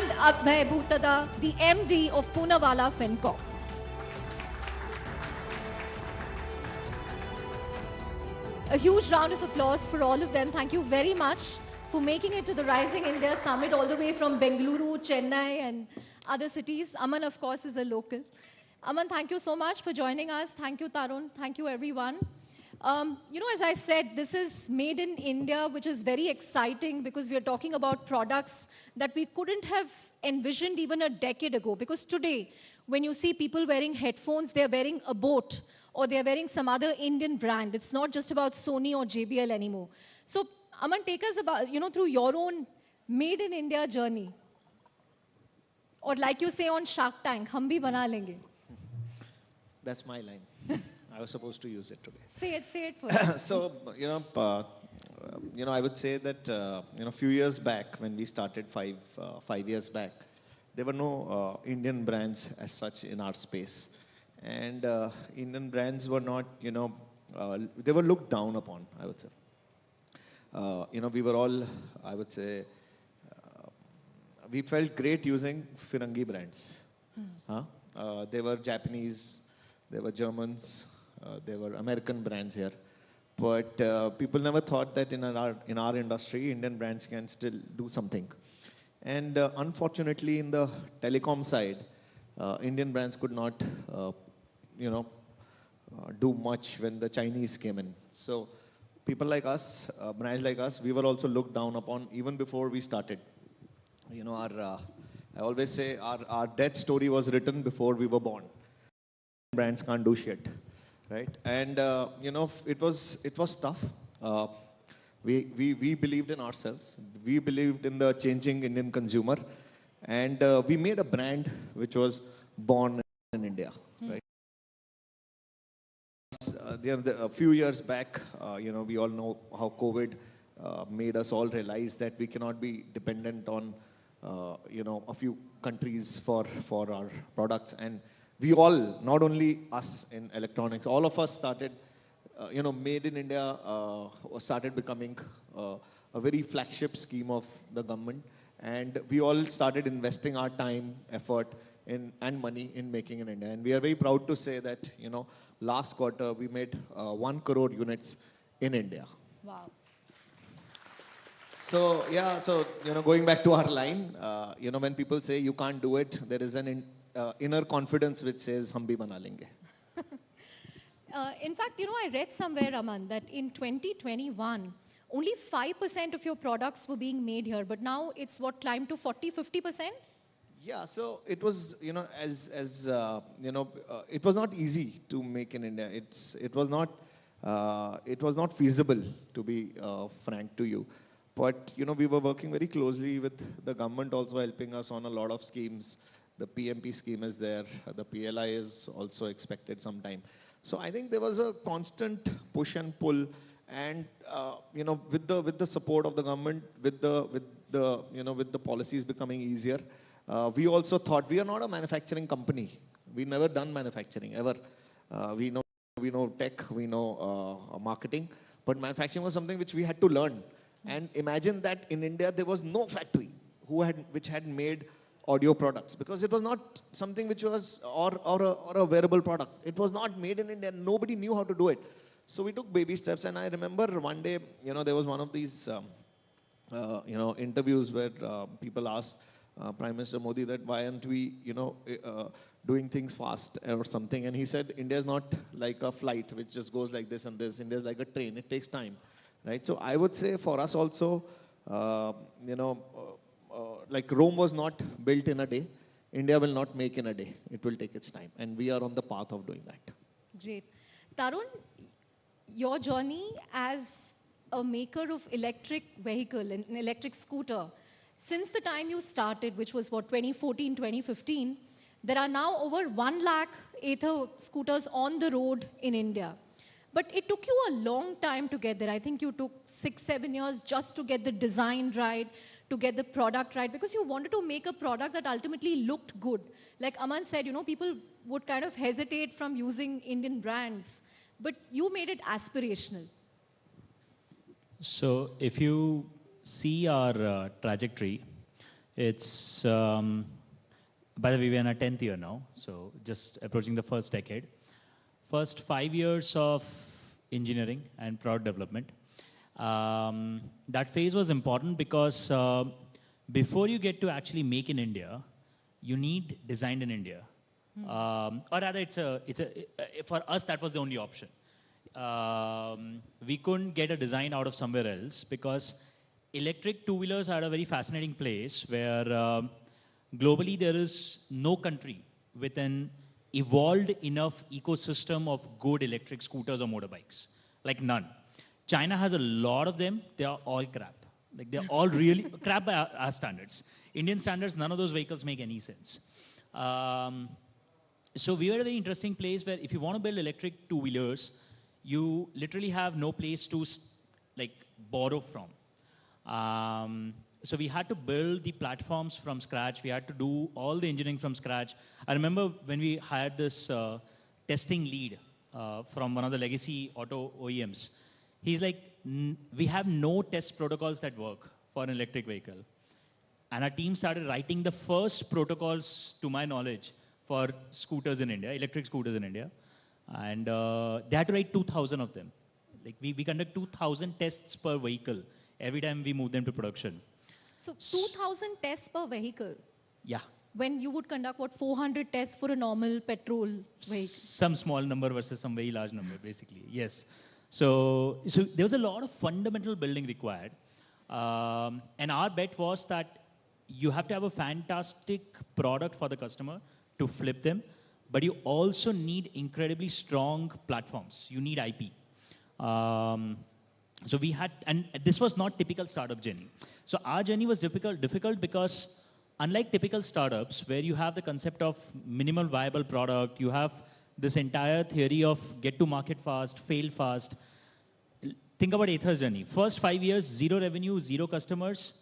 and Abhay Bhutada, the MD of Poonawalla FinCorp. A huge round of applause for all of them. Thank you very much for making it to the Rising India Summit all the way from Bengaluru, Chennai and other cities. Aman, of course, is a local. Aman, thank you so much for joining us. Thank you, Tarun. Thank you, everyone. As I said, this is made in India, which is very exciting because we are talking about products that we couldn't have envisioned even a decade ago. Because today, when you see people wearing headphones, they're wearing a boat or they're wearing some other Indian brand. It's not just about Sony or JBL anymore. So, Aman, take us about, through your own made in India journey. Or like you say on Shark Tank, hum bhi bana lenge. That's my line. I was supposed to use it today. Say it for us. So, I would say that, a few years back when we started 5 years back, there were no Indian brands as such in our space. And Indian brands were not, they were looked down upon, I would say. We were all, I would say, we felt great using Firangi brands. They were Japanese, they were Germans, there were American brands here. But people never thought that in our industry, Indian brands can still do something. And unfortunately, in the telecom side, Indian brands could not, do much when the Chinese came in. So people like us, brands like us, we were also looked down upon even before we started. I always say our death story was written before we were born. Brands can't do shit, right? And it was tough. We believed in ourselves. We believed in the changing Indian consumer, and we made a brand which was born in India, right? A few years back, we all know how COVID made us all realize that we cannot be dependent on a few countries for our products. And we all, not only us in electronics, all of us started, Made in India started becoming a very flagship scheme of the government. And we all started investing our time, effort, and money in making in India. And we are very proud to say that, last quarter we made 1 crore units in India. Wow. So, going back to our line, when people say you can't do it, there is an inner confidence which says, hum bhi bana lenge. In fact, I read somewhere, Aman, that in 2021, only 5% of your products were being made here, but now it's climbed to 40-50%? Yeah, so it was, it was not easy to make in India. It was not feasible, to be frank to you. But, we were working very closely with the government also helping us on a lot of schemes. The PMP scheme is there. The PLI is also expected sometime. So I think there was a constant push and pull, and with the support of the government, with the policies becoming easier, we also thought we are not a manufacturing company. We never done manufacturing ever. We know tech, we know marketing, but manufacturing was something which we had to learn. And imagine that in India there was no factory which had made audio products, because it was not something which was or a wearable product. It was not made in India. Nobody knew how to do it. So we took baby steps. And I remember one day, there was one of these, interviews where people asked Prime Minister Modi that why aren't we, doing things fast or something. And he said, India is not like a flight which just goes like this and this. India is like a train. It takes time, right? So I would say for us also, like Rome was not built in a day. India will not make in a day. It will take its time. And we are on the path of doing that. Great. Tarun, your journey as a maker of electric vehicle, an electric scooter, since the time you started, which was 2014, 2015, there are now over 1 lakh Ather scooters on the road in India. But it took you a long time to get there. I think you took 6-7 years just to get the design right, to get the product right, because you wanted to make a product that ultimately looked good. Like Aman said, people would kind of hesitate from using Indian brands, but you made it aspirational. So if you see our trajectory, It's, by the way, we're in our 10th year now, so just approaching the first decade. First 5 years of engineering and product development. That phase was important because before you get to actually make in India, you need designed in India. Or rather, for us, that was the only option. We couldn't get a design out of somewhere else because electric two-wheelers are a very fascinating place where globally there is no country with an evolved enough ecosystem of good electric scooters or motorbikes. Like none. China has a lot of them. They are all crap. Like they're all really crap by our standards. Indian standards, none of those vehicles make any sense. So we were at a very interesting place where if you want to build electric two-wheelers, you literally have no place to like borrow from. So we had to build the platforms from scratch. We had to do all the engineering from scratch. I remember when we hired this testing lead from one of the legacy auto OEMs. He's like, we have no test protocols that work for an electric vehicle. And our team started writing the first protocols, to my knowledge, for scooters in India, electric scooters in India. And they had to write 2,000 of them. Like we conduct 2,000 tests per vehicle every time we move them to production. So 2,000 tests per vehicle? Yeah. When you would conduct, what, 400 tests for a normal petrol vehicle? Some small number versus some very large number, basically. Yes. So there was a lot of fundamental building required. And our bet was that you have to have a fantastic product for the customer to flip them, but you also need incredibly strong platforms. You need IP. So we had, and this was not typical startup journey. So our journey was difficult because unlike typical startups where you have the concept of minimal viable product, you have this entire theory of get to market fast, fail fast. Think about Ather's journey. First 5 years, 0 revenue, 0 customers,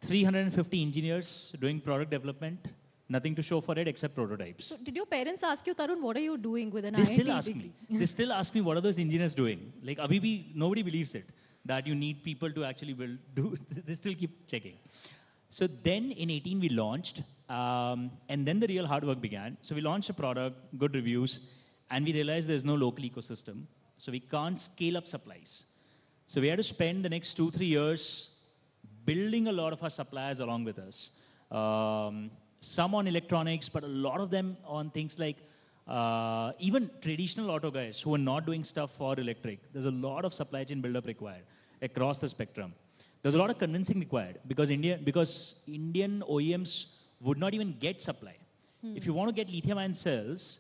350 engineers doing product development, nothing to show for it except prototypes. So did your parents ask you, Tarun, what are you doing with an They IIT still ask degree? me. They still ask me, what are those engineers doing? Like, abhi bhi, nobody believes it, that you need people to actually build. They still keep checking. So then in 18, we launched, and then the real hard work began. So we launched a product, good reviews, and we realized there's no local ecosystem. So we can't scale up supplies. So we had to spend the next 2-3 years building a lot of our suppliers along with us. Some on electronics, but a lot of them on things like even traditional auto guys who are not doing stuff for electric. There's a lot of supply chain buildup required across the spectrum. There's a lot of convincing required because Indian OEMs would not even get supply. If you want to get lithium-ion cells,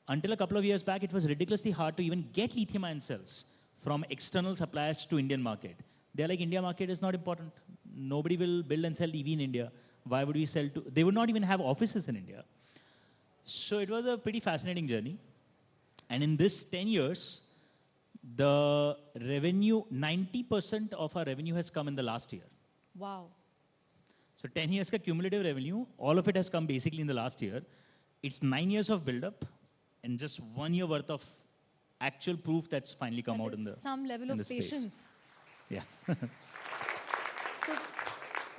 until a couple of years back, it was ridiculously hard to even get lithium-ion cells from external suppliers to Indian market. They're like, India market is not important. Nobody will build and sell EV in India. Why would we sell to? They would not even have offices in India. So it was a pretty fascinating journey. And in this 10 years, the revenue, 90% of our revenue has come in the last year. Wow. So 10 years ka cumulative revenue, all of it has come basically in the last year. It's 9 years of build-up and just 1 year worth of actual proof that's finally come out in the some level of patience. Yeah. So,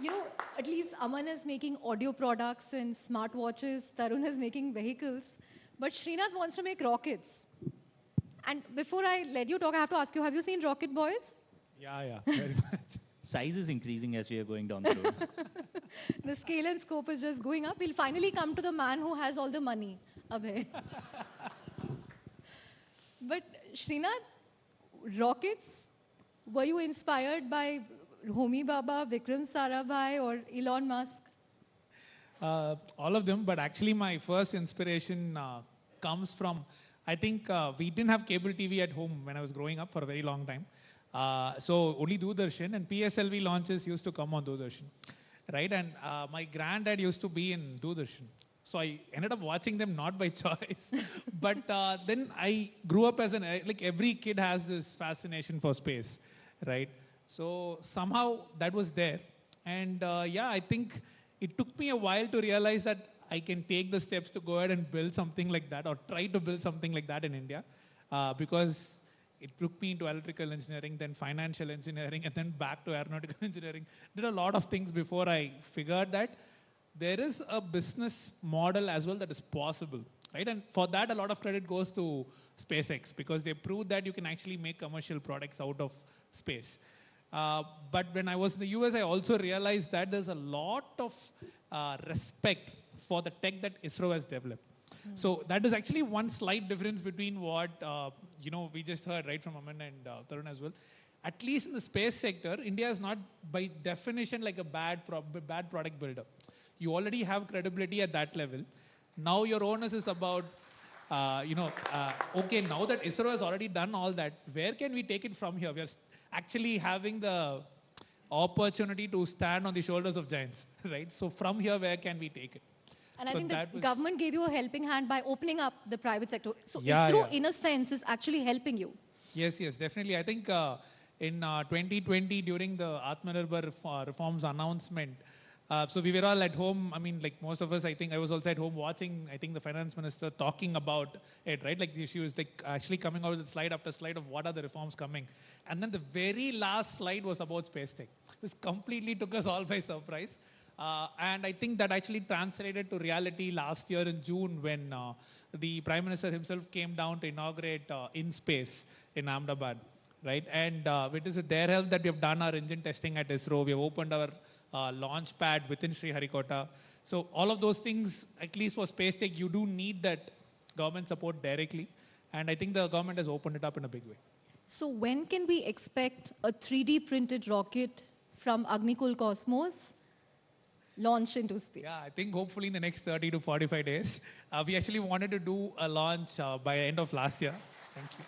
you know, at least Aman is making audio products and smartwatches. Tarun is making vehicles. But Srinath wants to make rockets. And before I let you talk, I have to ask you, have you seen Rocket Boys? Yeah, very much. Size is increasing as we are going down the road. The scale and scope is just going up. We'll finally come to the man who has all the money. Abhay. But Srinath, rockets, were you inspired by Homi Baba, Vikram Sarabhai, or Elon Musk? All of them, but actually my first inspiration comes from, I think we didn't have cable TV at home when I was growing up for a very long time. So only Doordarshan, and PSLV launches used to come on Doordarshan, right? And my granddad used to be in Doordarshan. So I ended up watching them not by choice, but then I grew up as like every kid has this fascination for space, right? So somehow that was there. And yeah, I think it took me a while to realize that I can take the steps to go ahead and build something like that or try to build something like that in India. Because it took me into electrical engineering, then financial engineering, and then back to aeronautical engineering. Did a lot of things before I figured that there is a business model as well that is possible, right? And for that, a lot of credit goes to SpaceX because they proved that you can actually make commercial products out of space. But when I was in the US, I also realized that there's a lot of respect for the tech that ISRO has developed. So that is actually one slight difference between what we just heard right from Aman and Tarun as well. At least in the space sector, India is not by definition like a bad product builder. You already have credibility at that level. Now your onus is about, okay, now that ISRO has already done all that, where can we take it from here? We are actually having the opportunity to stand on the shoulders of giants, right? So from here, where can we take it? And I So think the that was- government gave you a helping hand by opening up the private sector. So Yeah, ISRO, yeah. in a sense, is actually helping you. Yes, definitely. I think in 2020, during the Atmanirbhar reforms announcement, so we were all at home. I mean, like most of us, I think I was also at home watching, I think the finance minister talking about it, right? Like she was like actually coming out with slide after slide of what are the reforms coming. And then the very last slide was about space tech. This completely took us all by surprise. And I think that actually translated to reality last year in June when the Prime Minister himself came down to inaugurate in space in Ahmedabad, right? And it is with their help that we have done our engine testing at ISRO. We have opened our launch pad within Sriharikota. So all of those things, at least for space tech, you do need that government support directly. And I think the government has opened it up in a big way. So when can we expect a 3D printed rocket from Agnikul Cosmos launched into space? Yeah, I think hopefully in the next 30 to 45 days. We actually wanted to do a launch by end of last year. Thank you.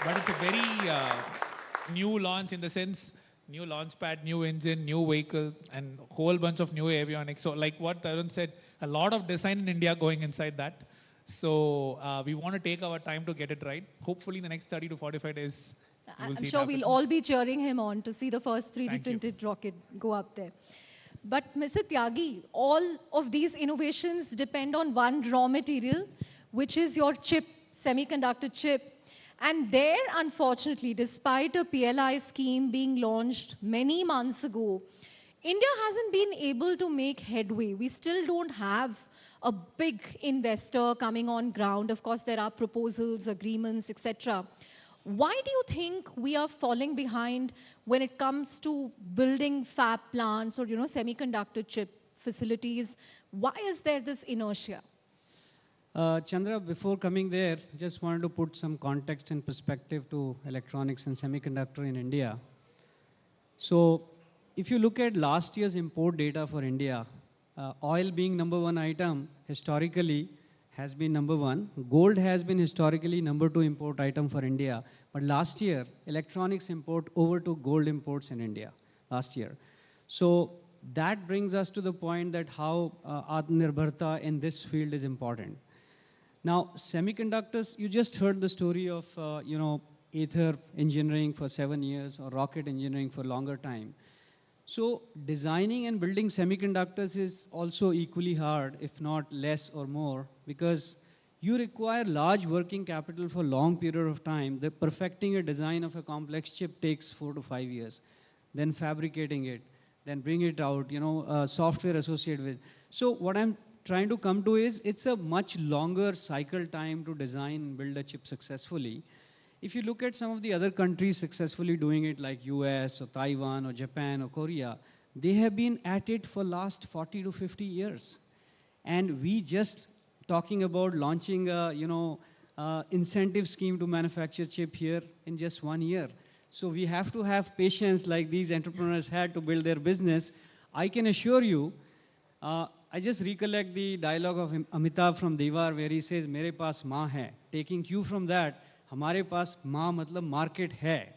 But it's a very new launch in the sense, new launch pad, new engine, new vehicle, and a whole bunch of new avionics. So like what Tarun said, a lot of design in India going inside that. So we want to take our time to get it right. Hopefully in the next 30 to 45 days, you will I'm see it sure happen. we'll all be cheering him on to see the first 3D Thank you. printed rocket go up there. But Mr. Tyagi, all of these innovations depend on one raw material, which is your chip, semiconductor chip. And there, unfortunately, despite a PLI scheme being launched many months ago, India hasn't been able to make headway. We still don't have a big investor coming on ground. Of course, there are proposals, agreements, etc. Why do you think we are falling behind when it comes to building fab plants or, semiconductor chip facilities? Why is there this inertia? Chandra, before coming there, just wanted to put some context and perspective to electronics and semiconductor in India. So, if you look at last year's import data for India, oil being number one item historically has been number one. Gold has been historically number two import item for India. But last year, electronics import over to gold imports in India last year. So that brings us to the point that how Atmanirbharta in this field is important. Now, semiconductors, you just heard the story of, Aether engineering for 7 years or rocket engineering for longer time. So designing and building semiconductors is also equally hard, if not less or more, because you require large working capital for long period of time. The perfecting a design of a complex chip takes 4 to 5 years. Then fabricating it, then bring it out, software associated with. So what I'm trying to come to is it's a much longer cycle time to design and build a chip successfully. If you look at some of the other countries successfully doing it like US or Taiwan or Japan or Korea, they have been at it for last 40 to 50 years. And we just talking about launching a, incentive scheme to manufacture chip here in just 1 year. So we have to have patience like these entrepreneurs had to build their business. I can assure you, I just recollect the dialogue of Amitabh from Devar where he says, "Mere paas maa hai." Taking cue from that, "Hamare paas maa matlab market hai."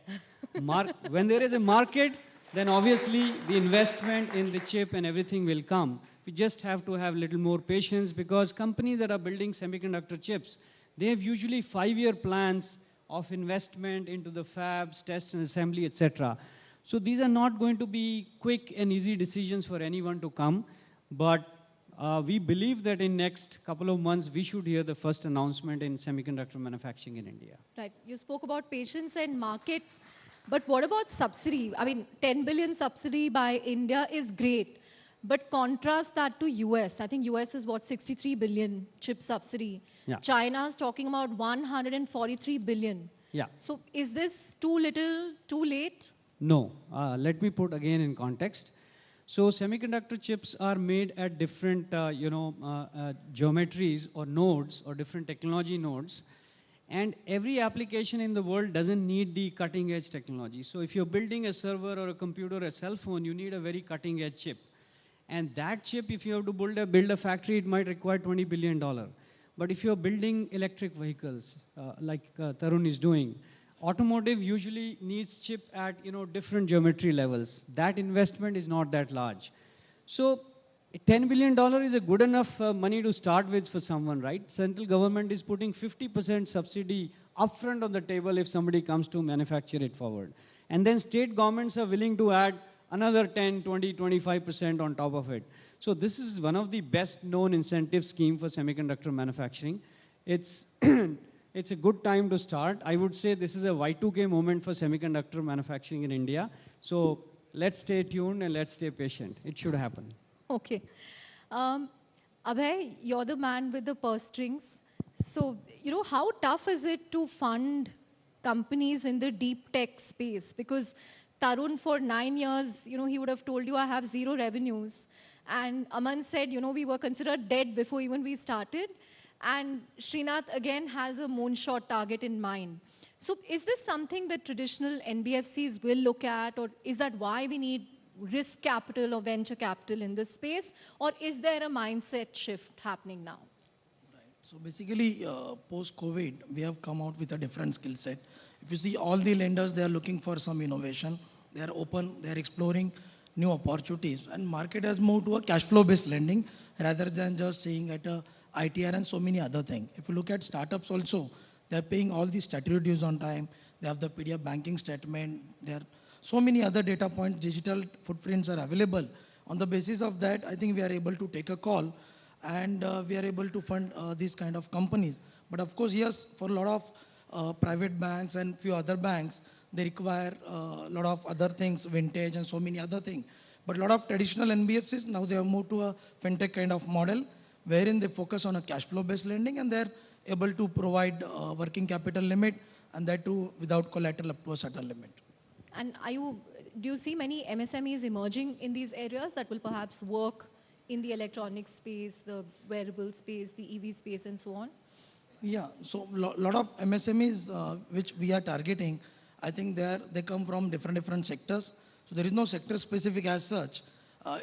When there is a market, then obviously the investment in the chip and everything will come. We just have to have a little more patience because companies that are building semiconductor chips, they have usually 5-year plans of investment into the fabs, test and assembly, etc. So these are not going to be quick and easy decisions for anyone to come. But We believe that in next couple of months, we should hear the first announcement in semiconductor manufacturing in India. Right. You spoke about patience and market, but what about subsidy? I mean, 10 billion subsidy by India is great, but contrast that to US. I think US is what, 63 billion chip subsidy. Yeah. China's talking about 143 billion. Yeah. So is this too little, too late? No. Let me put again in context. So semiconductor chips are made at different, geometries or nodes or different technology nodes. And every application in the world doesn't need the cutting edge technology. So if you're building a server or a computer or a cell phone, you need a very cutting edge chip. And that chip, if you have to build a factory, it might require $20 billion. But if you're building electric vehicles, like Tarun is doing, automotive usually needs chip at different geometry levels. That investment is not that large. So $10 billion is a good enough money to start with for someone, right? Central government is putting 50% subsidy upfront on the table if somebody comes to manufacture it forward. And then state governments are willing to add another 10, 20, 25% on top of it. So this is one of the best known incentive scheme for semiconductor manufacturing. It's it's a good time to start. I would say this is a Y2K moment for semiconductor manufacturing in India. So let's stay tuned and let's stay patient. It should happen. Okay. Abhay, you're the man with the purse strings. So, how tough is it to fund companies in the deep tech space? Because Tarun, for 9 years, he would have told you, I have zero revenues. And Aman said, we were considered dead before even we started. And Srinath, again, has a moonshot target in mind. So is this something that traditional NBFCs will look at? Or is that why we need risk capital or venture capital in this space? Or is there a mindset shift happening now? So basically, post-COVID, we have come out with a different skill set. If you see all the lenders, they are looking for some innovation. They are open, they are exploring new opportunities. And market has moved to a cash flow-based lending rather than just seeing at a ITR and so many other things. If you look at startups also, they are paying all the statutory dues on time. They have the PDF banking statement. There are so many other data points, digital footprints are available. On the basis of that, I think we are able to take a call and we are able to fund these kind of companies. But of course, yes, for a lot of private banks and few other banks, they require a lot of other things, vintage and so many other things. But a lot of traditional NBFCs, now they have moved to a fintech kind of model, wherein they focus on a cash flow based lending and they're able to provide working capital limit and that too without collateral up to a certain limit. And do you see many MSMEs emerging in these areas that will perhaps work in the electronic space, the wearable space, the EV space and so on? Yeah, so lot of MSMEs which we are targeting, I think they come from different sectors. So there is no sector specific as such.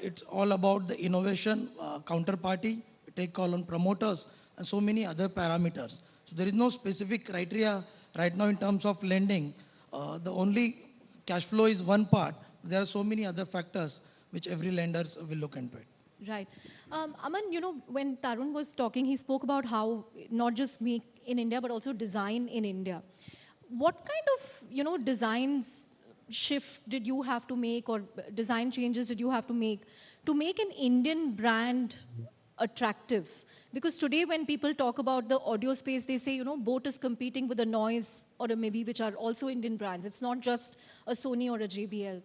It's all about the innovation, counterparty, take call on promoters and so many other parameters. So there is no specific criteria right now in terms of lending. The only cash flow is one part. There are so many other factors which every lender will look into it. Right. Aman, when Tarun was talking, he spoke about how not just make in India, but also design in India. What kind of, designs shift did you have to make or design changes did you have to make an Indian brand attractive? Because today when people talk about the audio space, they say, boAt is competing with a Noise or a Maybe, which are also Indian brands. It's not just a Sony or a JBL.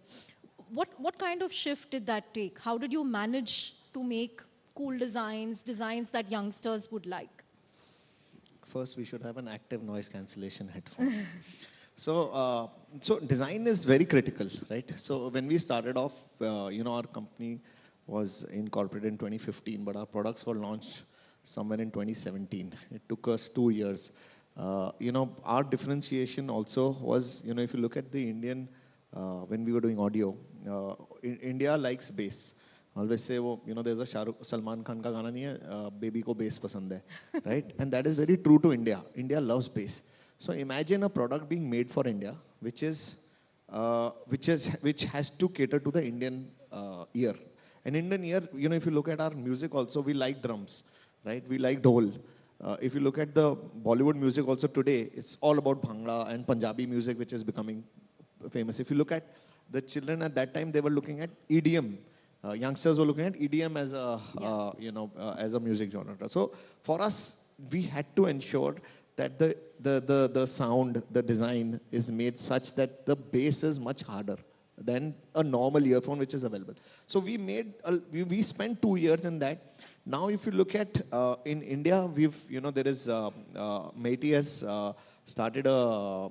What kind of shift did that take? How did you manage to make cool designs that youngsters would like? First, we should have an active noise cancellation headphone. So design is very critical, right? So when we started off, our company was incorporated in 2015, but our products were launched somewhere in 2017. It took us 2 years. Our differentiation also was, if you look at the Indian, when we were doing audio, India likes bass. Always say, there's a Salman Khan ka gana nahi hai, baby ko bass pasand hai, right? And that is very true to India. India loves bass. So imagine a product being made for India, which has to cater to the Indian ear. An Indian ear, if you look at our music also, we like drums, right? We like dhol. If you look at the Bollywood music also today, it's all about Bhangra and Punjabi music, which is becoming famous. If you look at the children at that time, they were looking at EDM, youngsters were looking at EDM as a, as a music genre. So for us, we had to ensure that the sound, the design is made such that the bass is much harder than a normal earphone which is available. So we made, we spent 2 years in that. Now if you look at, in India, we've, there is, Meiti has started a,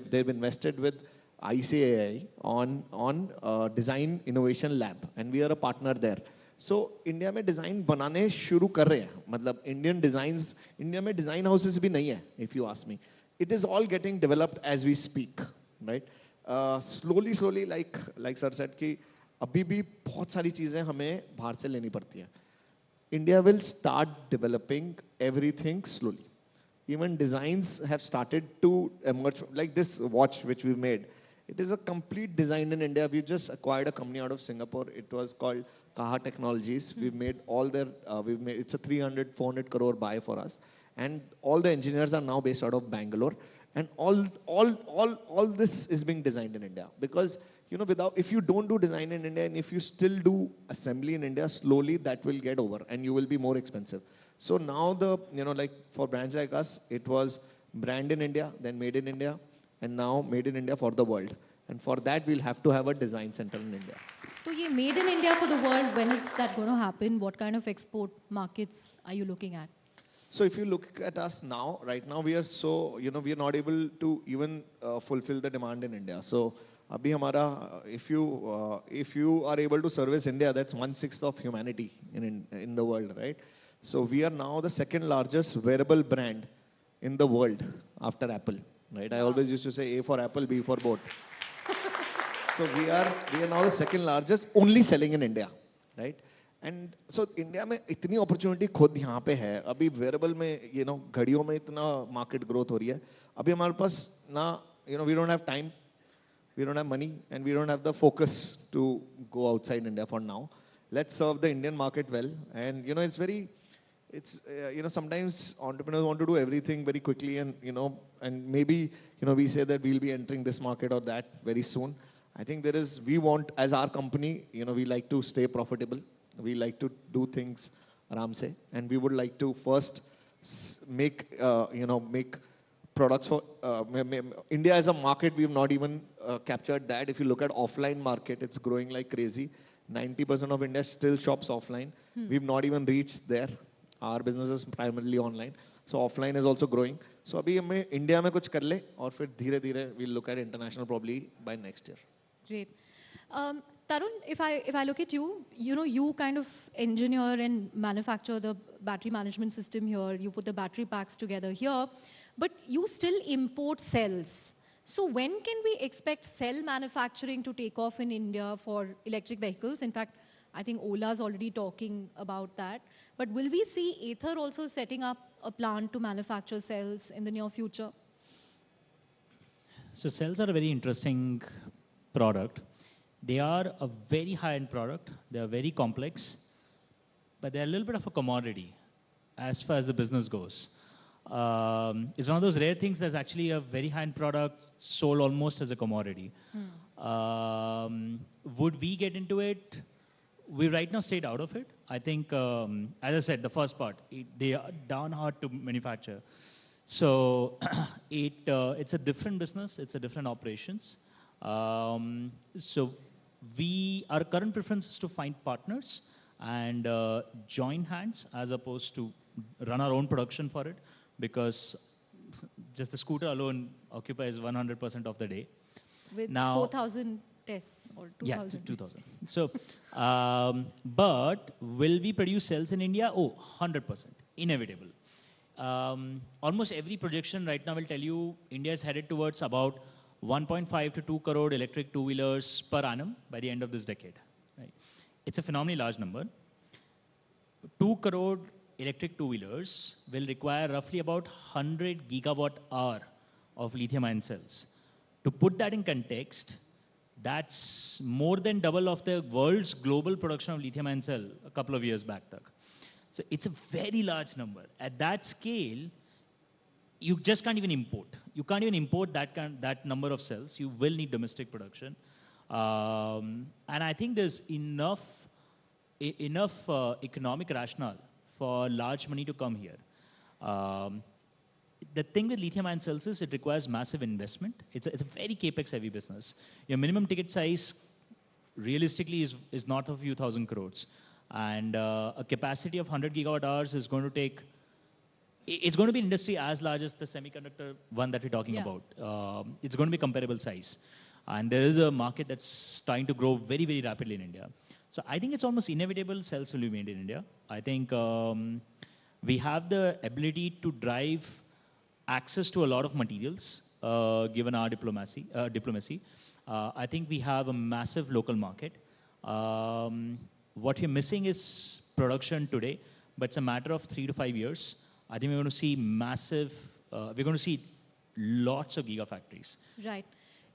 they've invested with ICAI on design innovation lab, and we are a partner there. So India में design बनाने शुरू कर रहे हैं, मतलब Indian designs, India में design houses भी नहीं है, if you ask me. It is all getting developed as we speak, right? Slowly, like sir said कि अभी भी बहुत सारी चीजें हमें बाहर से लेनी पड़ती हैं. India will start developing everything slowly. Even designs have started to emerge, like this watch which we made. It is a complete design in India. We just acquired a company out of Singapore. It was called Kaha Technologies. We've made all their, it's a 300, 400 crore buy for us. And all the engineers are now based out of Bangalore. And all this is being designed in India. Because, if you don't do design in India and if you still do assembly in India, slowly that will get over and you will be more expensive. So now like for brands like us, it was brand in India, then made in India, and now made in India for the world. And for that, we'll have to have a design center in India. So, ये made in India for the world, when is that going to happen? What kind of export markets are you looking at? So if you look at us now, right now we are so, we are not able to even fulfill the demand in India. So abhi hamara, if you are able to service India, that's 1/6 of humanity in the world, right? So we are now the second largest wearable brand in the world after Apple, right? I always used to say A for Apple, B for boat. So we are now the second largest, only selling in India, right? And so India में इतनी opportunity खुद यहाँ पे है. अभी wearable में, घड़ियों में इतना market growth हो रही है. अभी हमारे पास ना, we don't have time, we don't have money, and we don't have the focus to go outside India for now. Let's serve the Indian market well. And, sometimes entrepreneurs want to do everything very quickly and, and maybe, we say that we'll be entering this market or that very soon. I think we want, as our company, we like to stay profitable. We like to do things aram se, and we would like to first make products for India as a market. We have not even captured that. If you look at offline market, it's growing like crazy. 90% of India still shops offline. We've not even reached there. Our business is primarily online. So offline is also growing. So abhi hame India mein kuch kar le, aur fir dheere we'll look at international probably by next year. Great. Tarun, if I look at you, you kind of engineer and manufacture the battery management system here. You put the battery packs together here, but you still import cells. So when can we expect cell manufacturing to take off in India for electric vehicles? In fact, I think Ola is already talking about that. But will we see Ather also setting up a plant to manufacture cells in the near future? So cells are a very interesting product. They are a very high-end product. They are very complex, but they're a little bit of a commodity as far as the business goes. It's one of those rare things that's actually a very high-end product sold almost as a commodity. Would we get into it? We right now stayed out of it. I think, as I said, the first part, they are darn hard to manufacture. So it's a different business. It's a different operations. So our current preference is to find partners and join hands as opposed to run our own production for it, because just the scooter alone occupies 100% of the day. With now, 4,000 tests or 2,000? Yeah, 2,000. So, but will we produce cells in India? Oh, 100%, inevitable. Almost every projection right now will tell you India is headed towards about 1.5 to 2 crore electric two-wheelers per annum by the end of this decade. Right? It's a phenomenally large number. 2 crore electric two-wheelers will require roughly about 100 gigawatt hour of lithium-ion cells. To put that in context, that's more than double of the world's global production of lithium-ion cell a couple of years back. So it's a very large number. At that scale, you just can't even import. You can't even import that number of cells. You will need domestic production. And I think there's enough economic rationale for large money to come here. The thing with lithium-ion cells is it requires massive investment. It's a very capex-heavy business. Your minimum ticket size, realistically, is north of a few thousand crores. And a capacity of 100 gigawatt hours is going to take, it's going to be an industry as large as the semiconductor one that we're talking about. It's going to be comparable size. And there is a market that's starting to grow very, very rapidly in India. So I think it's almost inevitable cells will be made in India. I think we have the ability to drive access to a lot of materials, given our diplomacy. I think we have a massive local market. What we're missing is production today, but it's a matter of 3 to 5 years. I think we're going to see massive, we're going to see lots of gigafactories. Right.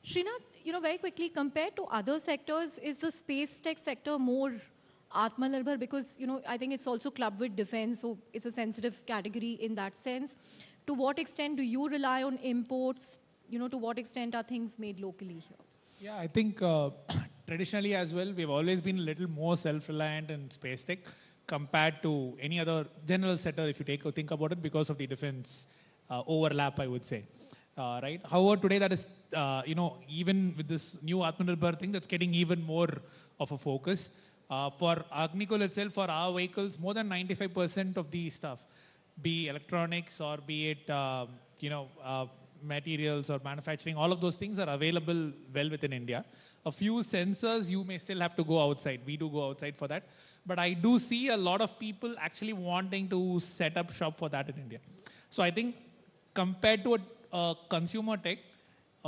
Srinath, very quickly, compared to other sectors, is the space tech sector more Atmanirbhar? Because, I think it's also clubbed with defense, so it's a sensitive category in that sense. To what extent do you rely on imports? To what extent are things made locally here? Yeah, I think traditionally as well, we've always been a little more self-reliant in space tech compared to any other general sector, if you think about it, because of the defense overlap, I would say. Right? However, today that is, even with this new Atmanirbhar thing, that's getting even more of a focus. For Agnikul itself, for our vehicles, more than 95% of the stuff, be electronics or be it, materials or manufacturing, all of those things are available well within India. A few sensors, you may still have to go outside. We do go outside for that. But I do see a lot of people actually wanting to set up shop for that in India. So I think compared to a consumer tech,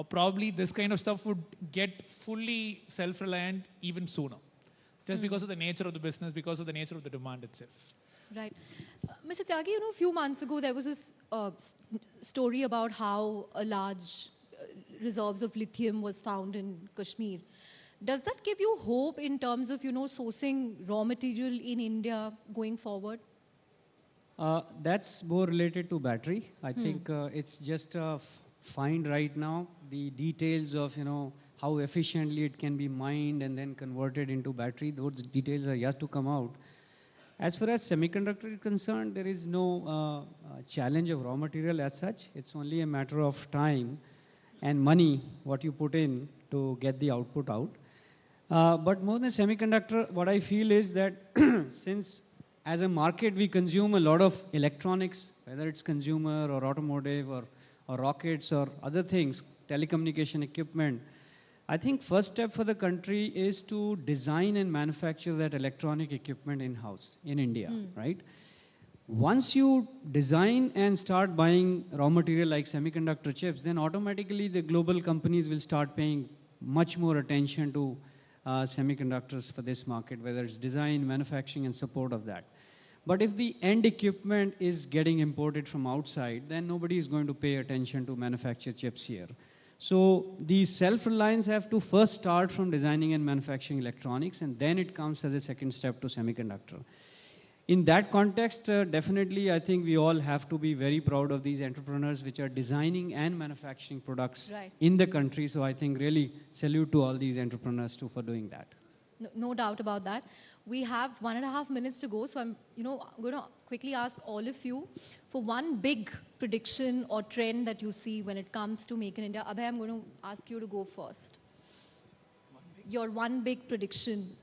probably this kind of stuff would get fully self-reliant even sooner. Just because of the nature of the business, because of the nature of the demand itself. Right. Mr. Tyagi, a few months ago, there was this story about how a large reserves of lithium was found in Kashmir. Does that give you hope in terms of, sourcing raw material in India going forward? That's more related to battery. I think it's just a find right now. The details of, how efficiently it can be mined and then converted into battery, those details are yet to come out. As far as semiconductor is concerned, there is no challenge of raw material as such. It's only a matter of time and money, what you put in to get the output out. But more than semiconductor, what I feel is that since as a market we consume a lot of electronics, whether it's consumer or automotive or rockets or other things, telecommunication equipment, I think first step for the country is to design and manufacture that electronic equipment in-house in India, right? Once you design and start buying raw material like semiconductor chips, then automatically the global companies will start paying much more attention to semiconductors for this market, whether it's design, manufacturing, and support of that. But if the end equipment is getting imported from outside, then nobody is going to pay attention to manufacture chips here. So the self-reliance have to first start from designing and manufacturing electronics, and then it comes as a second step to semiconductor. In that context, definitely, I think we all have to be very proud of these entrepreneurs which are designing and manufacturing products in the country. So I think really salute to all these entrepreneurs too for doing that. No doubt about that. We have 1.5 minutes to go, so I'm going to quickly ask all of you for one big prediction or trend that you see when it comes to Make in India. Abhay, I'm going to ask you to go first. Your one big prediction.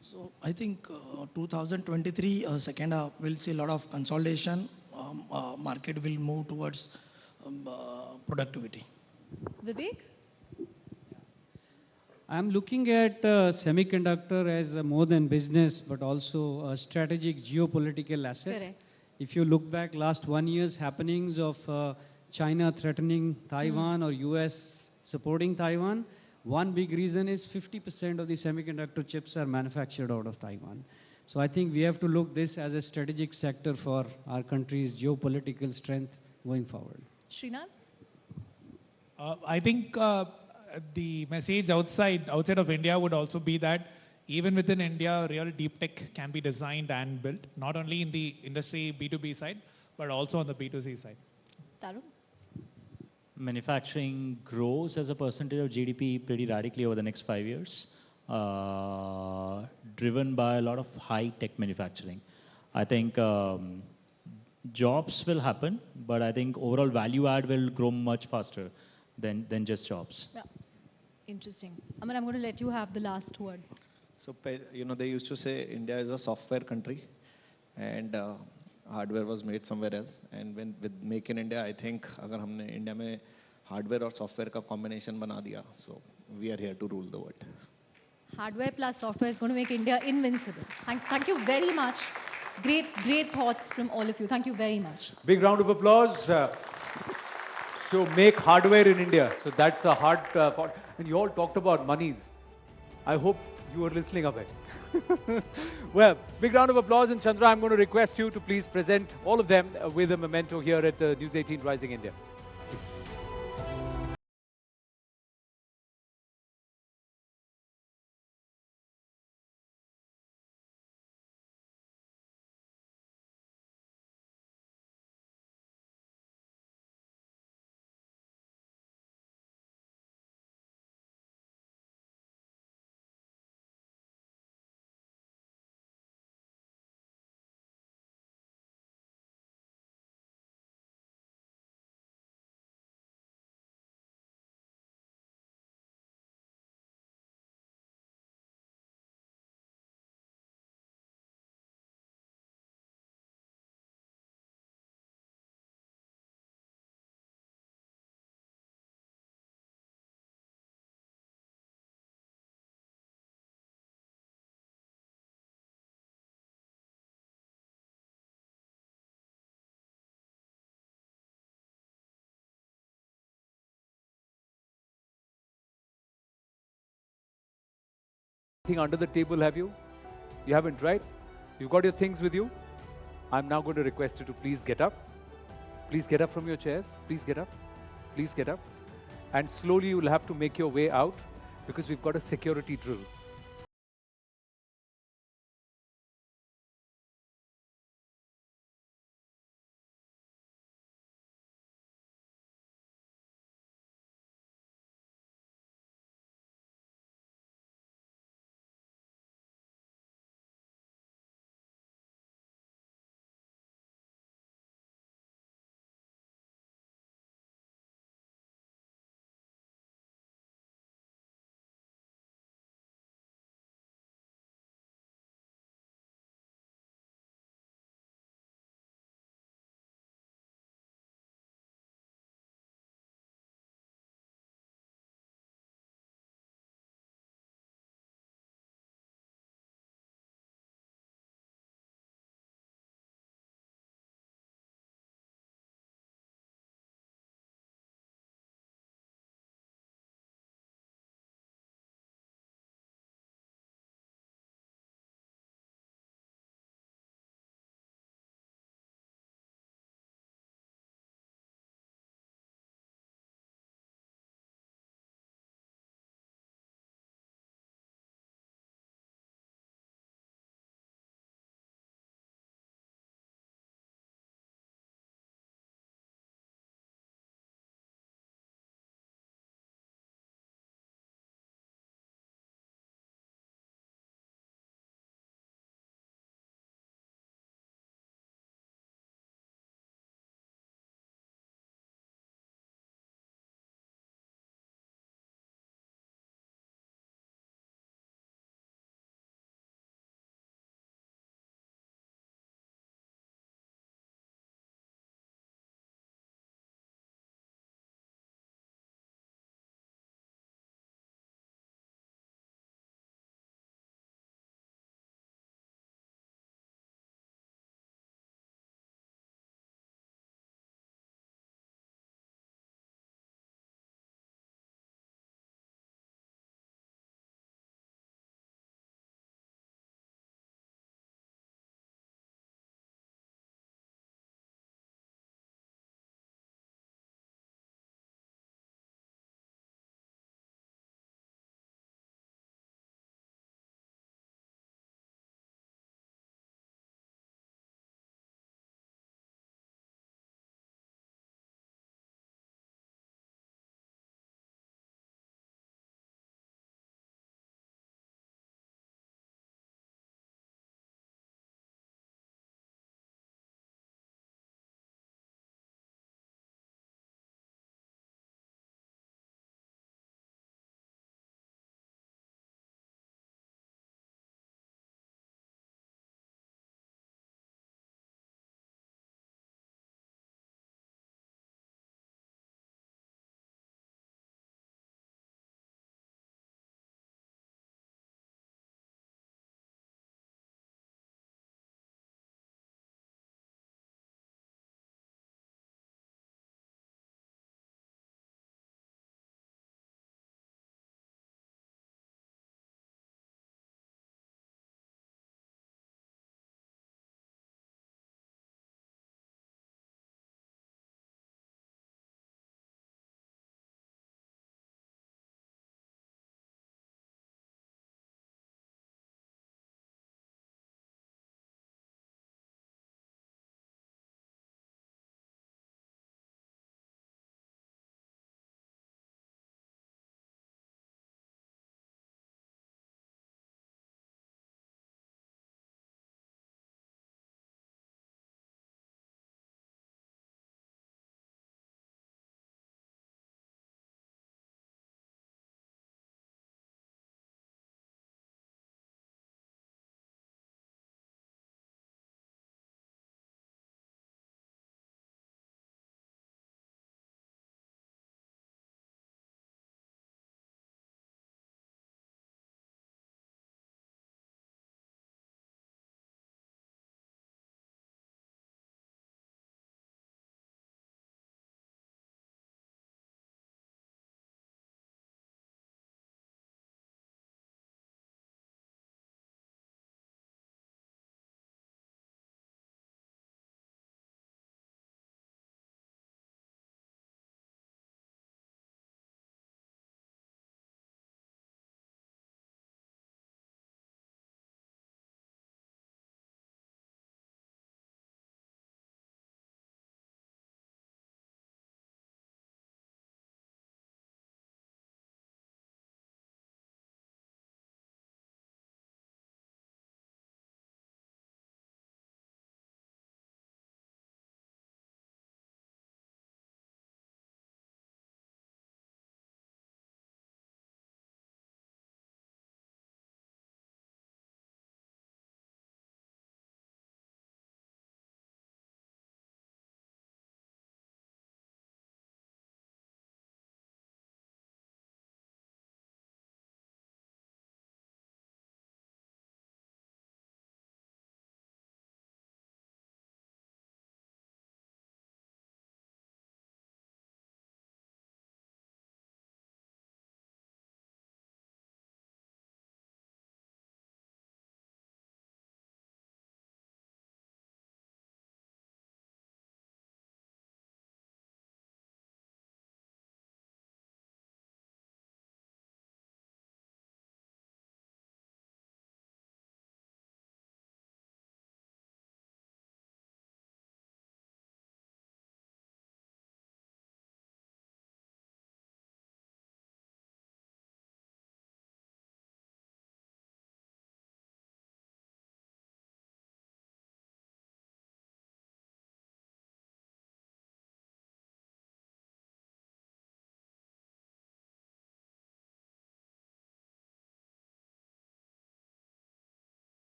So I think 2023 second half we'll see a lot of consolidation. Market will move towards productivity. Vivek? I'm looking at semiconductor as more than business, but also a strategic geopolitical asset. Correct. If you look back last 1 year's happenings of China threatening Taiwan or US supporting Taiwan, one big reason is 50% of the semiconductor chips are manufactured out of Taiwan. So I think we have to look this as a strategic sector for our country's geopolitical strength going forward. Srinath? I think the message outside of India would also be that even within India, real deep tech can be designed and built, not only in the industry B2B side, but also on the B2C side. Tarun? manufacturing grows as a percentage of GDP pretty radically over the next 5 years, driven by a lot of high-tech manufacturing. I think jobs will happen, but I think overall value add will grow much faster than just jobs. Yeah. Interesting. Aman, I'm going to let you have the last word. So, they used to say India is a software country and hardware was made somewhere else. And with Make in India, I think agar humne India mein hardware or software ka combination bana diya, so we are here to rule the world. Hardware plus software is going to make India invincible. Thank you very much. Great thoughts from all of you. Thank you very much. Big round of applause. So make hardware in India. So that's the hard part. And you all talked about monies. I hope you were listening up it. Well, big round of applause. And Chandra, I'm going to request you to please present all of them with a memento here at the News 18 Rising India. Anything under the table, have you? You haven't, right? You've got your things with you? I'm now going to request you to please get up. Please get up from your chairs. Please get up. Please get up. And slowly you'll have to make your way out because we've got a security drill.